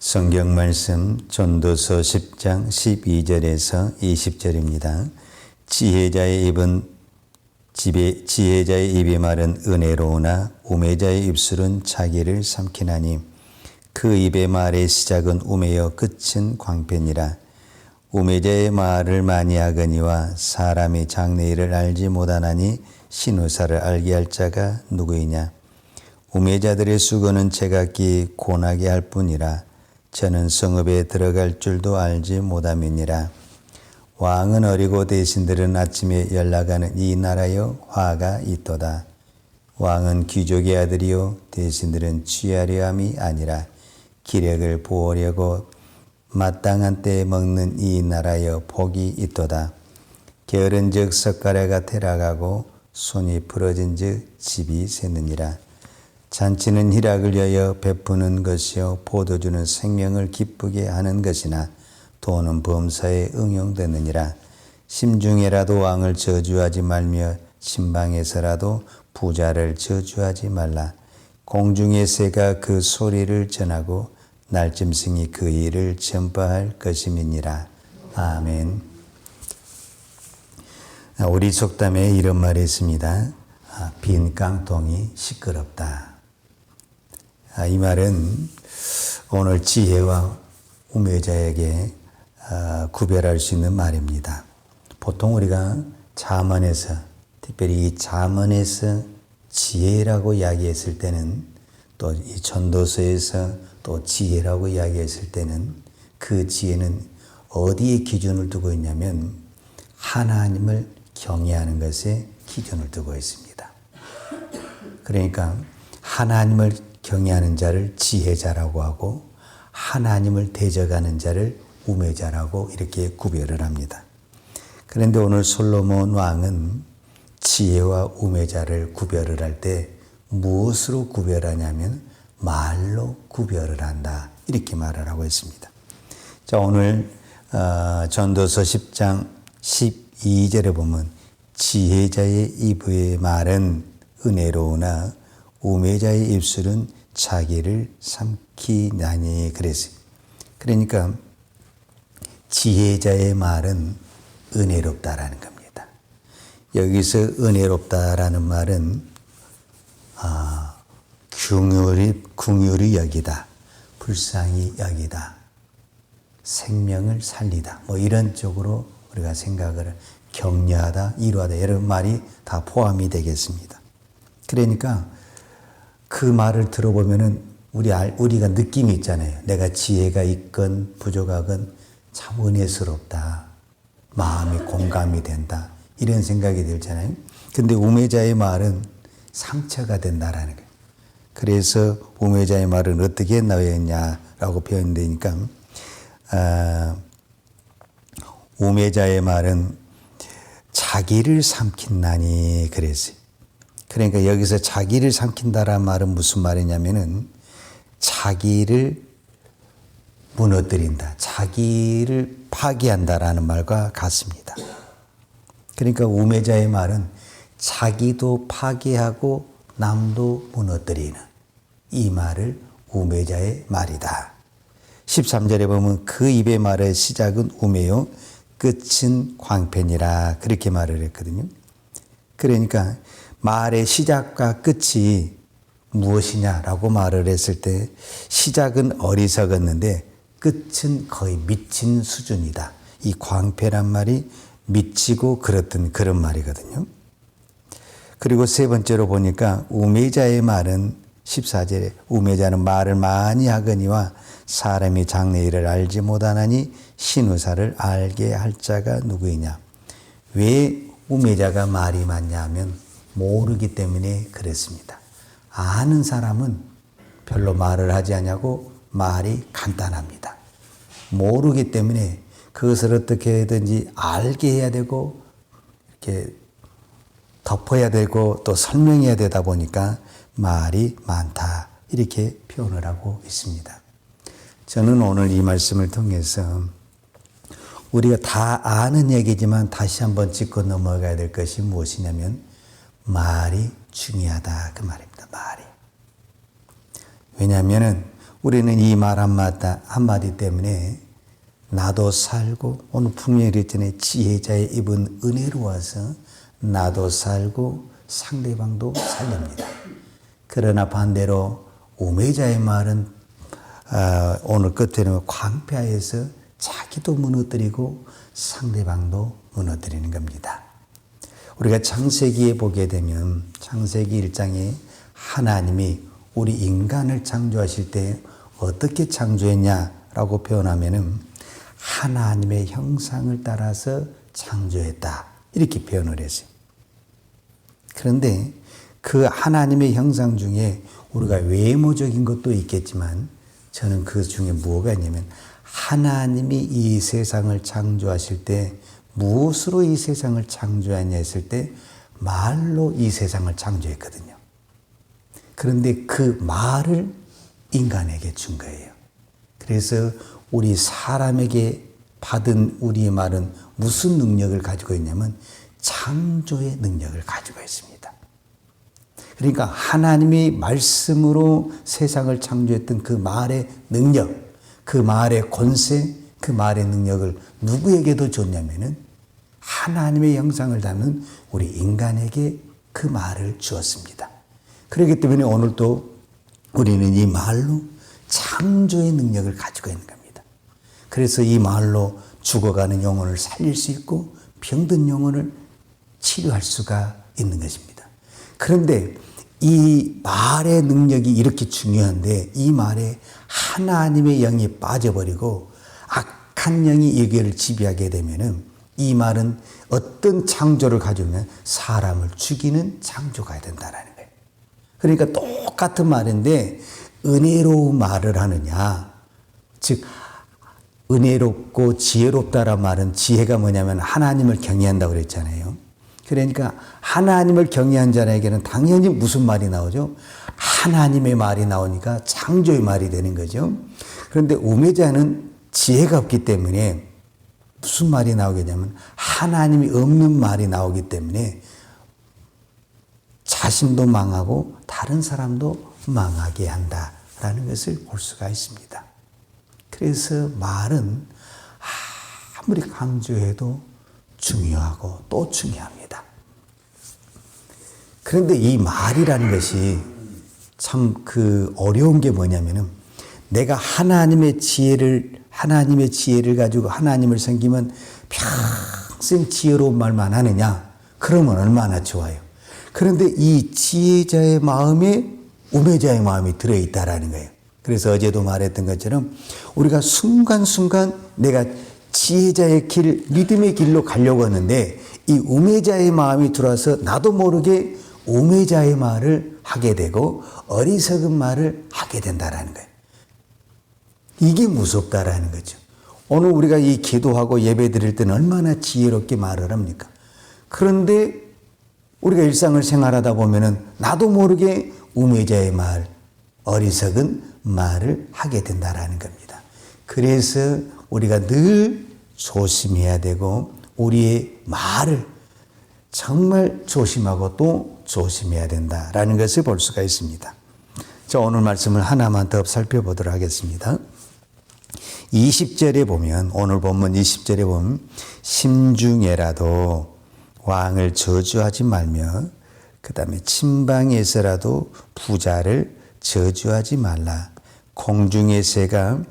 성경 말씀 전도서 10장 12절에서 20절입니다. 지혜자의 입이 말은 은혜로우나 우매자의 입술은 자기를 삼키나니 그 입의 말의 시작은 우매여 끝은 광편이라. 우매자의 말을 많이 하거니와 사람이 장래일을 알지 못하나니 신우사를 알게 할 자가 누구이냐. 우매자들의 수고는 제각기 고나게 할 뿐이라. 저는 성읍에 들어갈 줄도 알지 못함이니라. 왕은 어리고 대신들은 아침에 연락하는 이 나라여 화가 있도다. 왕은 귀족의 아들이요 대신들은 취하려 함이 아니라 기력을 보으려고 마땅한 때에 먹는 이 나라여 복이 있도다. 게으른즉 석가래가 태락하고 손이 부러진즉 집이 새느니라. 잔치는 희락을 위하여 베푸는 것이요 포도주는 생명을 기쁘게 하는 것이나 돈은 범사에 응용되느니라. 심중에라도 왕을 저주하지 말며 신방에서라도 부자를 저주하지 말라. 공중의 새가 그 소리를 전하고 날짐승이 그 일을 전파할 것임이니라. 아멘. 우리 속담에 이런 말이 있습니다. 빈 깡통이 시끄럽다. 이 말은 오늘 지혜와 우매자에게 구별할 수 있는 말입니다. 보통 우리가 잠언에서, 특별히 이 잠언에서 지혜라고 이야기했을 때는, 또 이 전도서에서 또 지혜라고 이야기했을 때는 그 지혜는 어디에 기준을 두고 있냐면 하나님을 경외하는 것에 기준을 두고 있습니다. 그러니까 하나님을 경외하는 자를 지혜자라고 하고 하나님을 대적하는 자를 우매자라고 이렇게 구별을 합니다. 그런데 오늘 솔로몬 왕은 지혜와 우매자를 구별을 할 때 무엇으로 구별하냐면 말로 구별을 한다, 이렇게 말을 하고 있습니다. 자, 오늘 전도서 10장 12절에 보면 지혜자의 입의 말은 은혜로우나 우매자의 입술은 자기를 삼키나니 그랬어요. 그러니까 지혜자의 말은 은혜롭다라는 겁니다. 여기서 은혜롭다라는 말은 긍휼히 여기다, 불쌍히 여기다, 생명을 살리다, 뭐 이런 쪽으로 우리가 생각을, 격려하다, 이루하다, 이런 말이 다 포함이 되겠습니다. 그러니까 그 말을 들어보면은 우리가 느낌이 있잖아요. 내가 지혜가 있건 부족하건 참 은혜스럽다, 마음이 공감이 된다, 이런 생각이 들잖아요. 근데 우매자의 말은 상처가 된다라는 거예요. 그래서 우매자의 말은 어떻게 나왔냐라고 표현되니까 우매자의 말은 자기를 삼킨나니 그랬어요. 그러니까 여기서 자기를 삼킨다라는 말은 무슨 말이냐면은 자기를 무너뜨린다, 자기를 파괴한다라는 말과 같습니다. 그러니까 우매자의 말은 자기도 파괴하고 남도 무너뜨리는, 이 말을 우매자의 말이다. 13절에 보면 그 입의 말의 시작은 우매요 끝은 광편이라, 그렇게 말을 했거든요. 그러니까 말의 시작과 끝이 무엇이냐라고 말을 했을 때 시작은 어리석었는데 끝은 거의 미친 수준이다. 이 광편한 말이 미치고 그렇던 그런 말이거든요. 그리고 세 번째로 보니까 우매자의 말은 14절에 우매자는 말을 많이 하거니와 사람이 장래일을 알지 못하나니 신우사를 알게 할 자가 누구이냐. 왜 우매자가 말이 많냐 하면 모르기 때문에 그랬습니다. 아는 사람은 별로 말을 하지 않냐고 말이 간단합니다. 모르기 때문에 그것을 어떻게든지 알게 해야 되고 이렇게 덮어야 되고 또 설명해야 되다 보니까 말이 많다, 이렇게 표현을 하고 있습니다. 저는 오늘 이 말씀을 통해서 우리가 다 아는 얘기지만 다시 한번 짚고 넘어가야 될 것이 무엇이냐면 말이 중요하다, 그 말입니다. 말이. 왜냐하면 우리는 이 말 한마디 때문에 나도 살고, 오늘 분명히 그랬잖아요. 지혜자의 입은 은혜로워서 나도 살고 상대방도 살립니다. 그러나 반대로 우매자의 말은 오늘 끝에는 광폐하여서 자기도 무너뜨리고 상대방도 무너뜨리는 겁니다. 우리가 창세기에 보게 되면 창세기 1장에 하나님이 우리 인간을 창조하실 때 어떻게 창조했냐라고 표현하면은 하나님의 형상을 따라서 창조했다. 이렇게 표현을 했어요. 그런데 그 하나님의 형상 중에 우리가 외모적인 것도 있겠지만 저는 그 중에 뭐가 있냐면 하나님이 이 세상을 창조하실 때 무엇으로 이 세상을 창조했냐 했을 때 말로 이 세상을 창조했거든요. 그런데 그 말을 인간에게 준 거예요. 그래서 우리 사람에게 받은 우리의 말은 무슨 능력을 가지고 있냐면 창조의 능력을 가지고 있습니다. 그러니까 하나님이 말씀으로 세상을 창조했던 그 말의 능력, 그 말의 권세, 그 말의 능력을 누구에게도 줬냐면은 하나님의 형상을 담은 우리 인간에게 그 말을 주었습니다. 그렇기 때문에 오늘도 우리는 이 말로 창조의 능력을 가지고 있는 겁니다. 그래서 이 말로 죽어가는 영혼을 살릴 수 있고 병든 영혼을 치료할 수가 있는 것입니다. 그런데 이 말의 능력이 이렇게 중요한데 이 말에 하나님의 영이 빠져버리고 악한 영이 여기를 지배하게 되면은 이 말은 어떤 창조를 가져오면 사람을 죽이는 창조가 된다라는 거예요. 그러니까 똑같은 말인데 은혜로운 말을 하느냐, 즉 은혜롭고 지혜롭다란 말은 지혜가 뭐냐면 하나님을 경외한다고 그랬잖아요. 그러니까 하나님을 경외한 자에게는 당연히 무슨 말이 나오죠? 하나님의 말이 나오니까 창조의 말이 되는 거죠. 그런데 우매자는 지혜가 없기 때문에 무슨 말이 나오겠냐면 하나님이 없는 말이 나오기 때문에 자신도 망하고 다른 사람도 망하게 한다라는 것을 볼 수가 있습니다. 그래서 말은 아무리 강조해도 중요하고 또 중요합니다. 그런데 이 말이라는 것이 참 어려운 게 뭐냐면은 내가 하나님의 지혜를 가지고 하나님을 섬기면 평생 지혜로운 말만 하느냐? 그러면 얼마나 좋아요. 그런데 이 지혜자의 마음에 우매자의 마음이 들어있다라는 거예요. 그래서 어제도 말했던 것처럼 우리가 순간순간 내가 지혜자의 길, 믿음의 길로 가려고 하는데 이 우매자의 마음이 들어와서 나도 모르게 우매자의 말을 하게 되고 어리석은 말을 하게 된다라는 거예요. 이게 무섭다라는 거죠. 오늘 우리가 이 기도하고 예배 드릴 때는 얼마나 지혜롭게 말을 합니까? 그런데 우리가 일상을 생활하다 보면은 나도 모르게 우매자의 말, 어리석은 말을 하게 된다라는 겁니다. 그래서 우리가 늘 조심해야 되고 우리의 말을 정말 조심하고 또 조심해야 된다라는 것을 볼 수가 있습니다. 자, 오늘 말씀을 하나만 더 살펴보도록 하겠습니다. 20절에 보면 오늘 본문 20절에 보면 심중에라도 왕을 저주하지 말며 그 다음에 침방에서라도 부자를 저주하지 말라. 공중의 새가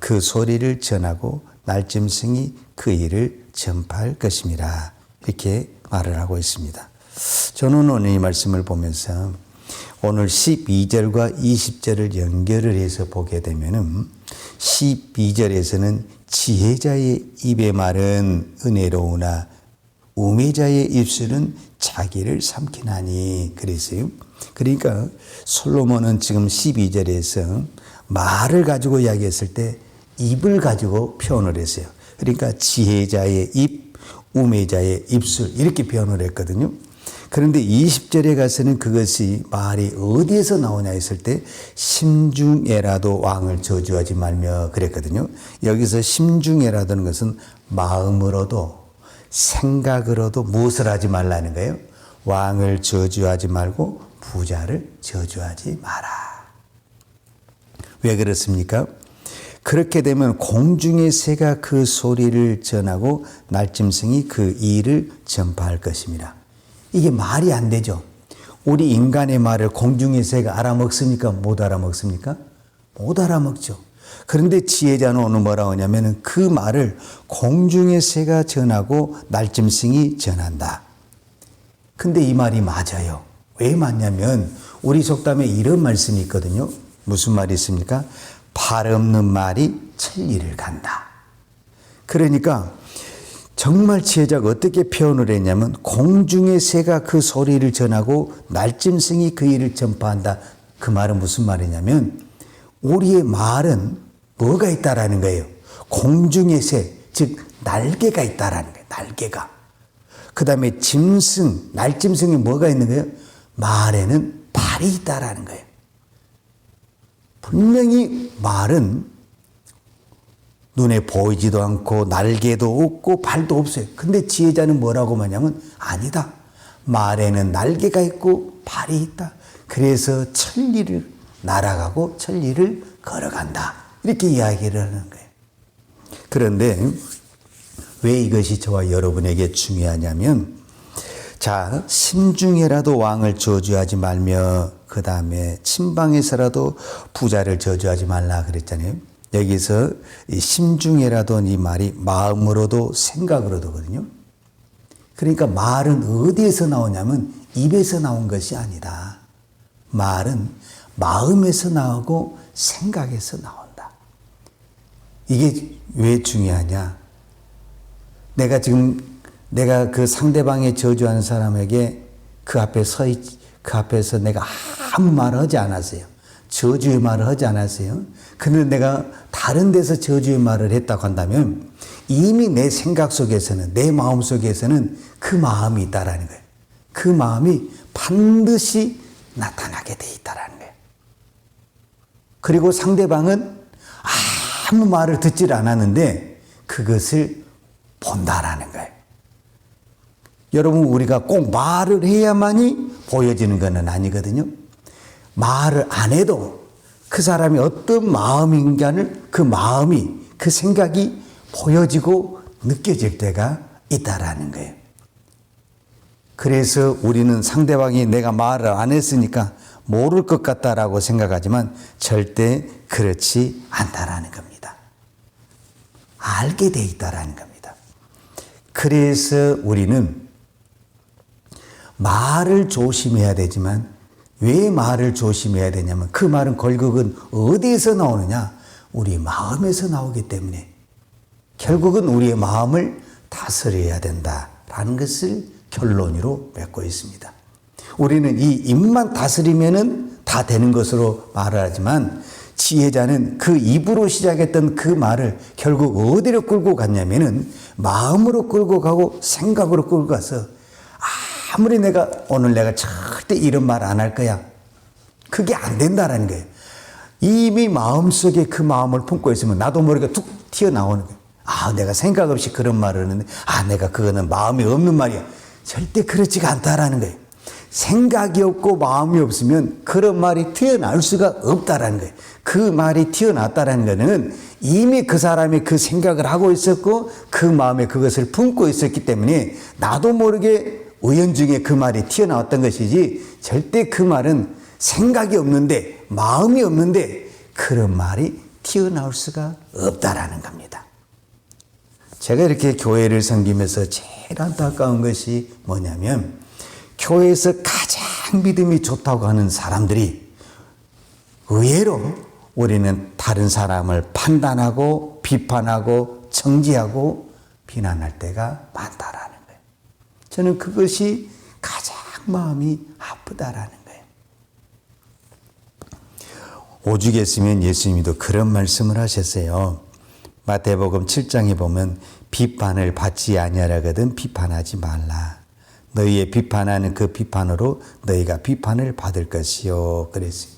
그 소리를 전하고 날짐승이 그 일을 전파할 것임이라. 이렇게 말을 하고 있습니다. 저는 오늘 이 말씀을 보면서 오늘 12절과 20절을 연결을 해서 보게 되면은 12절에서는 지혜자의 입의 말은 은혜로우나 우매자의 입술은 자기를 삼키나니 그랬어요. 그러니까 솔로몬은 지금 12절에서 말을 가지고 이야기했을 때 입을 가지고 표현을 했어요. 그러니까 지혜자의 입, 우매자의 입술 이렇게 표현을 했거든요. 그런데 20절에 가서는 그것이 말이 어디에서 나오냐 했을 때 심중에라도 왕을 저주하지 말며 그랬거든요. 여기서 심중에라도는 것은 마음으로도 생각으로도 무엇을 하지 말라는 거예요? 왕을 저주하지 말고 부자를 저주하지 마라. 왜 그렇습니까? 그렇게 되면 공중의 새가 그 소리를 전하고 날짐승이 그 이를 전파할 것입니다. 이게 말이 안 되죠. 우리 인간의 말을 공중의 새가 알아먹습니까? 못 알아먹습니까? 못 알아먹죠. 그런데 지혜자는 오늘 뭐라고 하냐면 그 말을 공중의 새가 전하고 날짐승이 전한다. 근데 이 말이 맞아요. 왜 맞냐면 우리 속담에 이런 말씀이 있거든요. 무슨 말이 있습니까? 발 없는 말이 천리를 간다. 그러니까 정말 지혜자가 어떻게 표현을 했냐면 공중의 새가 그 소리를 전하고 날짐승이 그 일을 전파한다. 그 말은 무슨 말이냐면 우리의 말은 뭐가 있다라는 거예요. 공중의 새, 즉 날개가 있다라는 거예요. 날개가. 그 다음에 짐승, 날짐승이 뭐가 있는 거예요? 말에는 발이 있다라는 거예요. 분명히 말은 눈에 보이지도 않고 날개도 없고 발도 없어요. 근데 지혜자는 뭐라고 하냐면 아니다. 말에는 날개가 있고 발이 있다. 그래서 천리를 날아가고 천리를 걸어간다. 이렇게 이야기를 하는 거예요. 그런데 왜 이것이 저와 여러분에게 중요하냐면 자, 심중에라도 왕을 저주하지 말며 그 다음에 친방에서라도 부자를 저주하지 말라 그랬잖아요. 여기서 이 심중에라도 이 말이 마음으로도 생각으로도거든요. 그러니까 말은 어디에서 나오냐면 입에서 나온 것이 아니다. 말은 마음에서 나오고 생각에서 나온다. 이게 왜 중요하냐? 내가 그 상대방의 저주하는 사람에게 그 앞에서 내가 아무 말을 하지 않았어요. 저주의 말을 하지 않았어요. 그런데 내가 다른 데서 저주의 말을 했다고 한다면 이미 내 생각 속에서는, 내 마음 속에서는 그 마음이 있다라는 거예요. 그 마음이 반드시 나타나게 돼 있다라는 거예요. 그리고 상대방은 아무 말을 듣질 않았는데 그것을 본다라는 거예요. 여러분, 우리가 꼭 말을 해야만이 보여지는 것은 아니거든요. 말을 안 해도 그 사람이 어떤 마음인가를 그 마음이, 그 생각이 보여지고 느껴질 때가 있다라는 거예요. 그래서 우리는 상대방이 내가 말을 안 했으니까 모를 것 같다라고 생각하지만 절대 그렇지 않다라는 겁니다. 알게 돼 있다라는 겁니다. 그래서 우리는 말을 조심해야 되지만 왜 말을 조심해야 되냐면 그 말은 결국은 어디에서 나오느냐? 우리 마음에서 나오기 때문에 결국은 우리의 마음을 다스려야 된다라는 것을 결론으로 맺고 있습니다. 우리는 이 입만 다스리면은 다 되는 것으로 말을 하지만 지혜자는 그 입으로 시작했던 그 말을 결국 어디로 끌고 갔냐면은 마음으로 끌고 가고 생각으로 끌고 가서 아무리 오늘 내가 절대 이런 말 안 할 거야. 그게 안 된다라는 거예요. 이미 마음속에 그 마음을 품고 있으면 나도 모르게 툭 튀어나오는 거예요. 내가 생각 없이 그런 말을 하는데, 내가 그거는 마음이 없는 말이야. 절대 그렇지가 않다라는 거예요. 생각이 없고 마음이 없으면 그런 말이 튀어나올 수가 없다라는 거예요. 그 말이 튀어났다라는 거는 이미 그 사람이 그 생각을 하고 있었고 그 마음에 그것을 품고 있었기 때문에 나도 모르게 우연중에 그 말이 튀어나왔던 것이지 절대 그 말은 생각이 없는데 마음이 없는데 그런 말이 튀어나올 수가 없다라는 겁니다. 제가 이렇게 교회를 섬기면서 제일 안타까운 것이 뭐냐면 교회에서 가장 믿음이 좋다고 하는 사람들이 의외로 우리는 다른 사람을 판단하고 비판하고 정죄하고 비난할 때가 많다라는 거예요. 저는 그것이 가장 마음이 아프다라는 거예요. 오죽했으면 예수님도 그런 말씀을 하셨어요. 마태복음 7장에 보면 비판을 받지 아니하려거든 비판하지 말라. 너희의 비판하는 그 비판으로 너희가 비판을 받을 것이요. 그랬어요.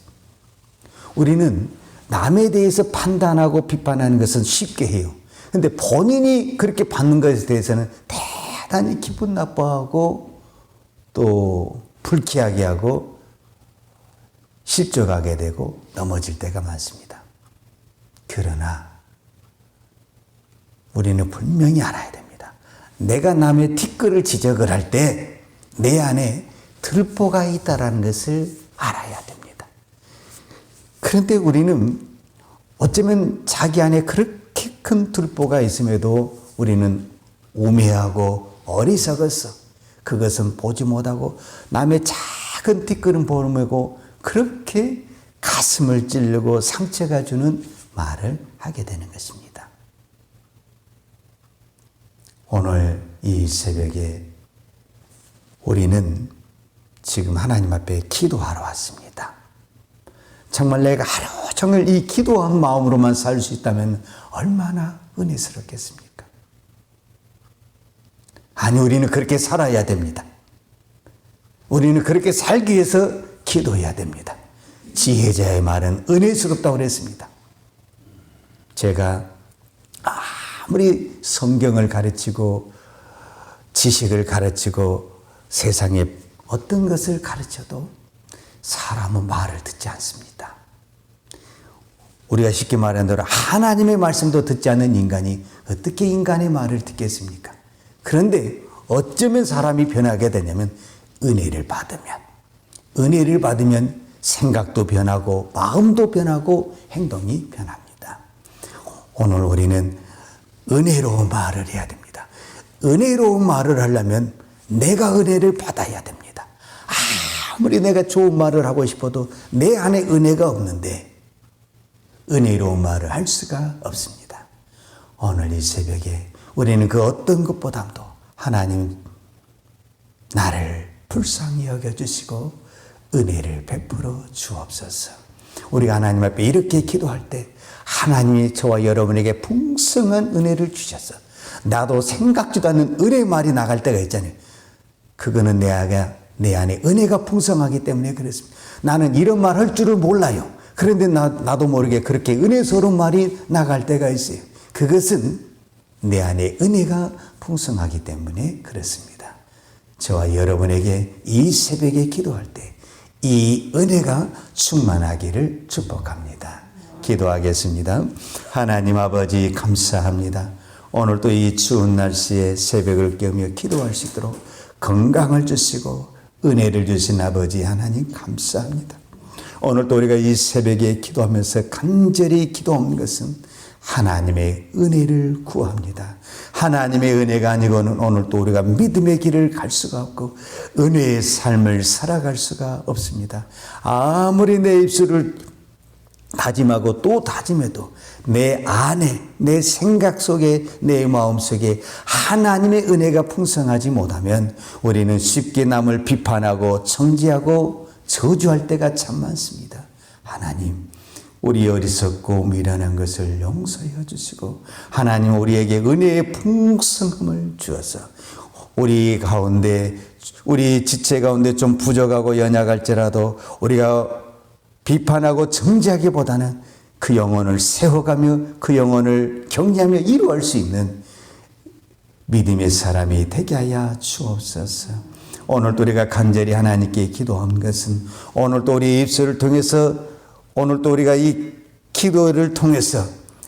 우리는 남에 대해서 판단하고 비판하는 것은 쉽게 해요. 근데 본인이 그렇게 받는 것에 대해서는 대단히 기분 나빠하고 또 불쾌하게 하고 실족하게 되고 넘어질 때가 많습니다. 그러나 우리는 분명히 알아야 됩니다. 내가 남의 티끌을 지적을 할 때 내 안에 들보가 있다라는 것을 알아야 됩니다. 그런데 우리는 어쩌면 자기 안에 그렇게 큰 들보가 있음에도 우리는 우매하고 어리석어서 그것은 보지 못하고 남의 작은 티끌은 보면고 그렇게 가슴을 찌르고 상처가 주는 말을 하게 되는 것입니다. 오늘 이 새벽에 우리는 지금 하나님 앞에 기도하러 왔습니다. 정말 내가 하루 종일 이 기도한 마음으로만 살 수 있다면 얼마나 은혜스럽겠습니까? 아니, 우리는 그렇게 살아야 됩니다. 우리는 그렇게 살기 위해서 기도해야 됩니다. 지혜자의 말은 은혜스럽다고 그랬습니다. 제가 아무리 성경을 가르치고 지식을 가르치고 세상에 어떤 것을 가르쳐도 사람은 말을 듣지 않습니다. 우리가 쉽게 말하는 대로 하나님의 말씀도 듣지 않는 인간이 어떻게 인간의 말을 듣겠습니까? 그런데 어쩌면 사람이 변하게 되냐면 은혜를 받으면 생각도 변하고 마음도 변하고 행동이 변합니다. 오늘 우리는 은혜로운 말을 해야 됩니다. 은혜로운 말을 하려면 내가 은혜를 받아야 됩니다. 아무리 내가 좋은 말을 하고 싶어도 내 안에 은혜가 없는데 은혜로운 말을 할 수가 없습니다. 오늘 이 새벽에 우리는 그 어떤 것보다도 하나님 나를 불쌍히 여겨주시고 은혜를 베풀어 주옵소서. 우리가 하나님 앞에 이렇게 기도할 때 하나님이 저와 여러분에게 풍성한 은혜를 주셔서 나도 생각지도 않는 은혜 말이 나갈 때가 있잖아요. 그거는 내 안에 은혜가 풍성하기 때문에 그렇습니다. 나는 이런 말 할 줄을 몰라요. 그런데 나도 모르게 그렇게 은혜스러운 말이 나갈 때가 있어요. 그것은 내 안에 은혜가 풍성하기 때문에 그렇습니다. 저와 여러분에게 이 새벽에 기도할 때 이 은혜가 충만하기를 축복합니다. 기도하겠습니다. 하나님 아버지 감사합니다. 오늘 또 이 추운 날씨에 새벽을 깨우며 기도할 수 있도록 건강을 주시고 은혜를 주신 아버지 하나님 감사합니다. 오늘 또 우리가 이 새벽에 기도하면서 간절히 기도한 것은 하나님의 은혜를 구합니다. 하나님의 은혜가 아니고는 오늘 또 우리가 믿음의 길을 갈 수가 없고 은혜의 삶을 살아갈 수가 없습니다. 아무리 내 입술을 다짐하고 또 다짐해도 내 안에 내 생각 속에 내 마음 속에 하나님의 은혜가 풍성하지 못하면 우리는 쉽게 남을 비판하고 정죄하고 저주할 때가 참 많습니다. 하나님, 우리 어리석고 미련한 것을 용서해 주시고 하나님 우리에게 은혜의 풍성함을 주어서 우리 가운데 우리 지체 가운데 좀 부족하고 연약할지라도 우리가 비판하고 정죄하기보다는 그 영혼을 세워가며 그 영혼을 격려하며 이루어갈 수 있는 믿음의 사람이 되게 하여 주옵소서. 오늘 또 우리가 간절히 하나님께 기도한 것은 오늘 또 우리 입술을 통해서 오늘 또 우리가 이 기도를 통해서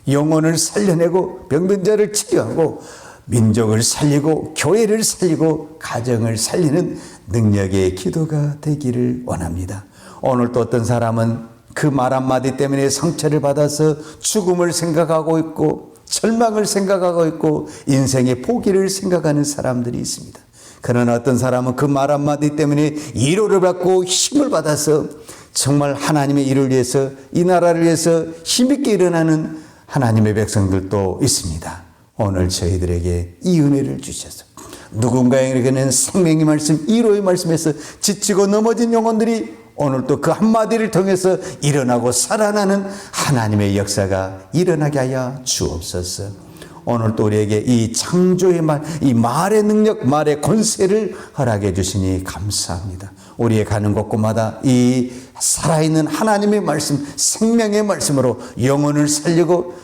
영혼을 살려내고 병든 자를 치료하고 민족을 살리고 교회를 살리고 가정을 살리는 능력의 기도가 되기를 원합니다. 오늘 또 어떤 사람은 그 말 한마디 때문에 상처를 받아서 죽음을 생각하고 있고 절망을 생각하고 있고 인생의 포기를 생각하는 사람들이 있습니다. 그러나 어떤 사람은 그 말 한마디 때문에 위로를 받고 힘을 받아서 정말 하나님의 일을 위해서 이 나라를 위해서 힘있게 일어나는 하나님의 백성들도 있습니다. 오늘 저희들에게 이 은혜를 주셔서 누군가에게는 생명의 말씀, 위로의 말씀에서 지치고 넘어진 영혼들이 오늘 또 그 한마디를 통해서 일어나고 살아나는 하나님의 역사가 일어나게 하여 주옵소서. 오늘 또 우리에게 이 창조의 말, 이 말의 능력, 말의 권세를 허락해 주시니 감사합니다. 우리의 가는 곳곳마다 이 살아있는 하나님의 말씀, 생명의 말씀으로 영혼을 살리고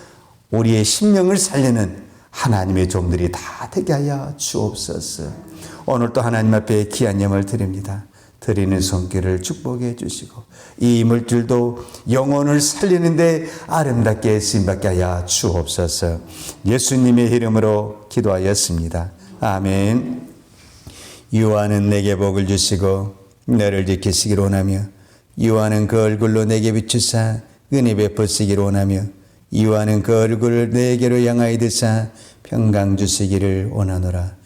우리의 심령을 살리는 하나님의 종들이 다 되게 하여 주옵소서. 오늘 또 하나님 앞에 귀한 예물을 드립니다. 드리는 손길을 축복해 주시고 이 물질도 영혼을 살리는데 아름답게 쓰임받게 하여 주옵소서. 예수님의 이름으로 기도하였습니다. 아멘. 유아는 내게 복을 주시고 너를 지키시기를 원하며 유아는 그 얼굴로 내게 비추사 은혜 베푸시기를 원하며 유아는 그 얼굴을 내게로 향하여 드사 평강 주시기를 원하노라.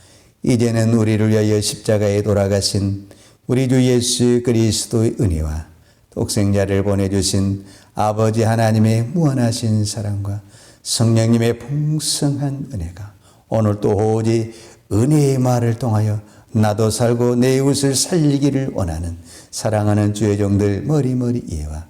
이제는 우리를 위하여 십자가에 돌아가신 우리 주 예수 그리스도의 은혜와 독생자를 보내주신 아버지 하나님의 무한하신 사랑과 성령님의 풍성한 은혜가 오늘 또 오직 은혜의 말을 통하여 나도 살고 내 이웃을 살리기를 원하는 사랑하는 주의 종들 머리머리 이해와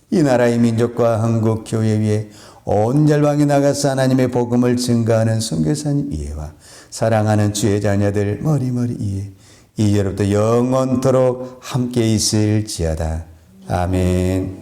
이 나라의 민족과 한국 교회 위에 온 열방에 나가서 하나님의 복음을 증거하는 선교사님 이해와 사랑하는 주의 자녀들 머리머리 이해 이제로부터 영원토록 함께 있을지어다. 아멘.